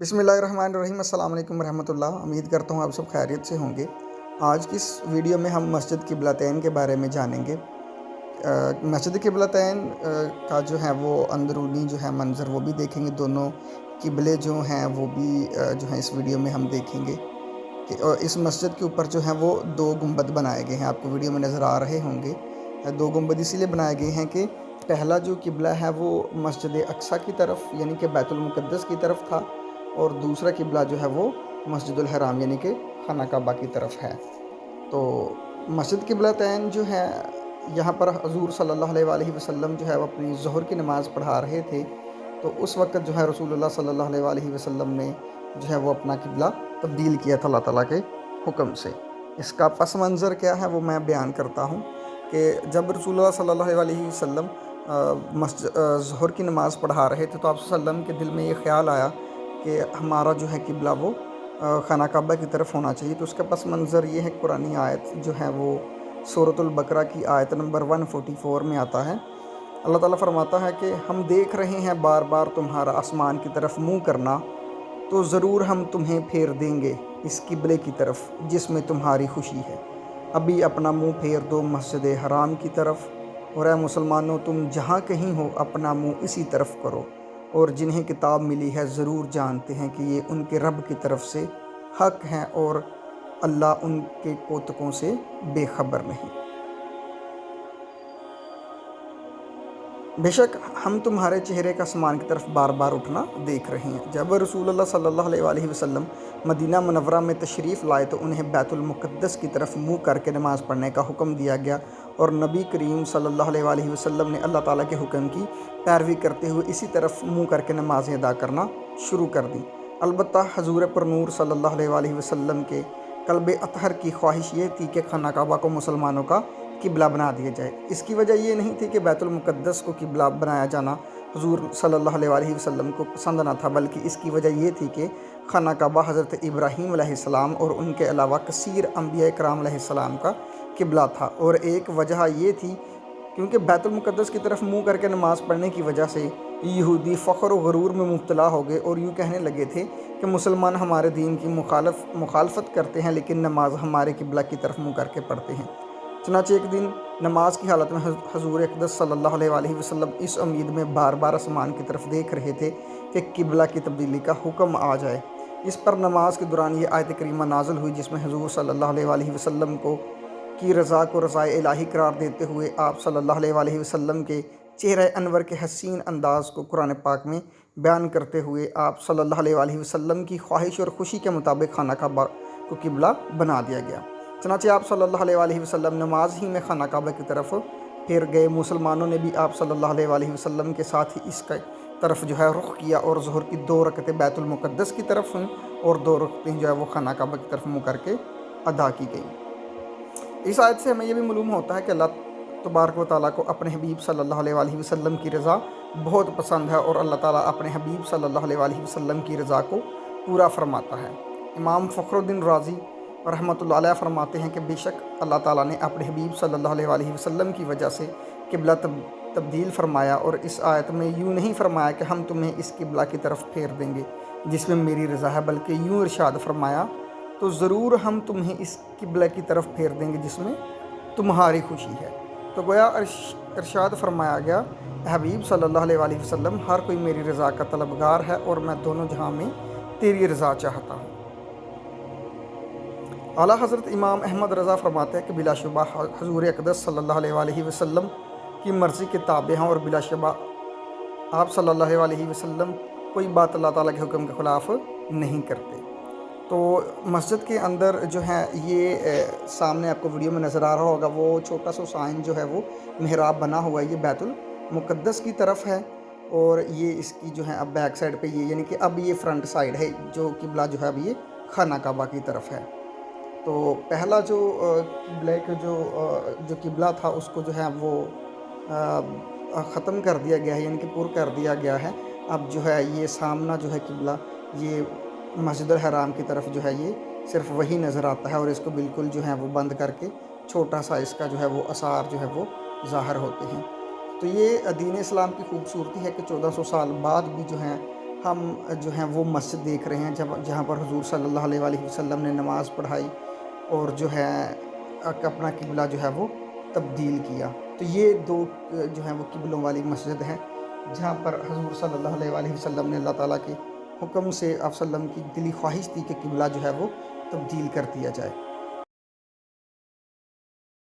बिस्मिल्लाहिर्रहमानिर्रहीम। अस्सलाम वालेकुम रहमत उल्लाह। उम्मीद करता हूँ आप सब खैरियत से होंगे। आज की इस वीडियो में हम मस्जिद क़िबलतैन के बारे में जानेंगे। मस्जिद क़िबलतैन का जो है वो अंदरूनी जो है मंज़र वो भी देखेंगे। दोनों क़िबले जो हैं वो भी जो है इस वीडियो में हम देखेंगे कि इस मस्जिद के ऊपर जो है वो दो गुंबद बनाए गए हैं। आपको वीडियो में नज़र आ रहे होंगे। दो गुंबद इसीलिए बनाए गए हैं कि पहला जो क़िबला है वो मस्जिद अक़सा की तरफ यानी कि बैतुल मुक़द्दस की तरफ था, और दूसरा क़िबला जो है वो मस्जिदुल हराम यानी कि खाना काबा की तरफ है। तो मस्जिद क़िबलतैन जो है यहाँ पर हज़ूर सल्लल्लाहु अलैहि वसल्लम जो है वो अपनी ज़ोहर की नमाज़ पढ़ा रहे थे। तो उस वक़्त जो है रसूलुल्लाह सल्लल्लाहु अलैहि वसल्लम ने जो है वो अपना क़िबला तब्दील किया था अल्लाह ताला के हुक्म से। इसका पस मंज़र क्या है वो मैं बयान करता हूँ कि जब रसूलुल्लाह सल्लल्लाहु अलैहि वसल्लम ज़ोहर की नमाज़ पढ़ा रहे थे तो आप सल्लम के दिल में ये ख़्याल आया कि हमारा जो है क़िबला वो खाना काबा की तरफ होना चाहिए। तो उसका पस मंज़र ये है, कुरानी आयत जो है वो सूरतुल बकरा की आयत नंबर 144 में आता है। अल्लाह ताला फरमाता है कि हम देख रहे हैं बार बार तुम्हारा आसमान की तरफ मुँह करना, तो ज़रूर हम तुम्हें फेर देंगे इस क़िबले की तरफ जिसमें तुम्हारी खुशी है। अभी अपना मुँह फेर दो मस्जिद हराम की तरफ, और ऐ मुसलमानों तुम जहाँ कहीं हो अपना मुँह इसी तरफ करो। और जिन्हें किताब मिली है ज़रूर जानते हैं कि ये उनके रब की तरफ से हक़ हैं, और अल्लाह उनके कोतकों से बेखबर नहीं। बेशक हम तुम्हारे चेहरे का आसमान की तरफ बार बार उठना देख रहे हैं। जब रसूलुल्लाह सल्लल्लाहु अलैहि वसल्लम मदीना मुनव्वरा में तशरीफ़ लाए तो उन्हें बैतुल मुक़द्दस की तरफ मुँह करके नमाज़ पढ़ने का हुक्म दिया गया, और नबी करीम सल्लल्लाहु अलैहि वसल्लम ने अल्लाह ताला के हुक्म की पैरवी करते हुए इसी तरफ मुँह करके नमाज़ें अदा करना शुरू कर दी। अलबत्ता हज़ूर पर नूर सल्लल्लाहु अलैहि वसल्लम के क़ल्ब अतहर की ख्वाहिश ये थी कि खाना काबा को मुसलमानों का क़िबला बना दिया जाए। इसकी वजह ये नहीं थी कि बैतुल मुक़द्दस को क़िबला बनाया जाना हुज़ूर सल्लल्लाहु अलैहि वसल्लम को पसंद ना था, बल्कि इसकी वजह ये थी कि खाना काबा हज़रत इब्राहीम अलैहिस्सलाम और उनके अलावा कसीर अंबिया कराम अलैहिस्सलाम का क़िबला था। और एक वजह ये थी क्योंकि बैतुल मुक़द्दस की तरफ मुँह करके नमाज़ पढ़ने की वजह से यहूदी फ़ख्र और गरूर में मुब्तला हो गए और यूँ कहने लगे थे कि मुसलमान हमारे दीन की मुखालफत करते हैं, लेकिन नमाज हमारे क़िबला की तरफ मुँह करके पढ़ते हैं। चनाचे एक दिन नमाज की हालत में हज़ूर अक़दस सल्लल्लाहु अलैहि वसल्लम इस उम्मीद में बार बार आसमान की तरफ देख रहे थे कि क़िबला की तब्दीली का हुक्म आ जाए। इस पर नमाज के दौरान ये आयत करीमा नाज़िल हुई जिसमें हज़ूर सल्लल्लाहु अलैहि वसल्लम की रज़ा को रज़ाए इलाही करार देते हुए आप सल्लल्लाहु अलैहि वसल्लम के चेहरे अनवर के हसीन अंदाज़ को कुरान पाक में बयान करते हुए आप सल्लल्लाहु अलैहि वसल्लम की ख्वाहिश और खुशी के मुताबिक खाना काबा को क़िबला बना दिया गया। चनाचे आप सल्लल्लाहु अलैहि वसल्लम नमाज ही में खाना काबा की तरफ फिर गए। मुसलमानों ने भी आप सल्लल्लाहु अलैहि वसल्लम के साथ ही इसका तरफ जो है रुख किया, और ज़ोहर की 2 रकतें बैतुल मुक़द्दस की तरफ हुईं और 2 रकतें जो है वो खाना काबा की तरफ मुँह करके अदा की गई। इस आयत से हमें यह भी मालूम होता है कि अल्लाह तबारक व तआला को अपने हबीब सल्लल्लाहु अलैहि वसल्लम की रज़ा बहुत पसंद है, और अल्लाह ताला अपने हबीब सल्लल्लाहु अलैहि वसल्लम की रज़ा को पूरा फरमाता है। इमाम फ़खरुद्दीन राज़ी रहमतुल्लाह अलैह फरमाते हैं कि बेशक अल्लाह ताला ने अपने हबीब सल्लल्लाहु अलैहि वसल्लम की वजह से क़िबला तब्दील फरमाया, और इस आयत में यूँ नहीं फरमाया कि हम तुम्हें इस क़िबला की तरफ फेर देंगे जिसमें मेरी रज़ा है, बल्कि यूँ इरशाद फरमाया तो ज़रूर हम तुम्हें इस क़िबला की तरफ फेर देंगे जिसमें तुम्हारी खुशी है। तो गोया इरशाद फरमाया गया, हबीब सल्लल्लाहु अलैहि वसल्लम हर कोई मेरी रज़ा का तलबगार है, और मैं दोनों जहां में तेरी रज़ा चाहता हूँ। आला हज़रत इमाम अहमद रज़ा फरमाते हैं कि बिलाशुबा हज़ूर अक़दस सल्लल्लाहु अलैहि वसल्लम की मर्ज़ी के ताबे हैं, और बिलाशुबा आप सल्लल्लाहु अलैहि वसल्लम कोई बात अल्लाह ताला के हुक्म के ख़िलाफ़ नहीं करते। तो मस्जिद के अंदर जो है ये सामने आपको वीडियो में नज़र आ रहा होगा, वो छोटा सा साइन जो है वो मेहराब बना हुआ है, ये बैतुल मुक़द्दस की तरफ है, और ये इसकी जो है अब बैक साइड पे ये यानी कि अब ये फ्रंट साइड है जो क़िबला जो है अब ये खाना काबा की तरफ है। तो पहला जो क़िबले का जो क़िबला था उसको जो है वो ख़त्म कर दिया गया है, यानी कि पुर कर दिया गया है। अब जो है ये सामना जो है क़िबला ये मस्जिदुल हराम की तरफ जो है ये सिर्फ वही नज़र आता है, और इसको बिल्कुल जो है वो बंद करके छोटा सा इसका जो है वो आसार जो है वो ज़ाहिर होते हैं। तो ये दीन इस्लाम की खूबसूरती है कि 1400 साल बाद भी जो है ہم جو ہیں وہ مسجد دیکھ رہے ہیں جہاں پر حضور صلی اللہ علیہ وآلہ وسلم نے نماز پڑھائی اور جو ہے اپنا قبلہ جو ہے وہ تبدیل کیا۔ تو یہ دو جو ہیں وہ قبلوں والی مسجد ہیں جہاں پر حضور صلی اللہ علیہ وآلہ وسلم نے اللہ تعالیٰ کے حکم سے آپ وسلم کی دلی خواہش تھی کہ قبلہ جو ہے وہ تبدیل کر دیا جائے۔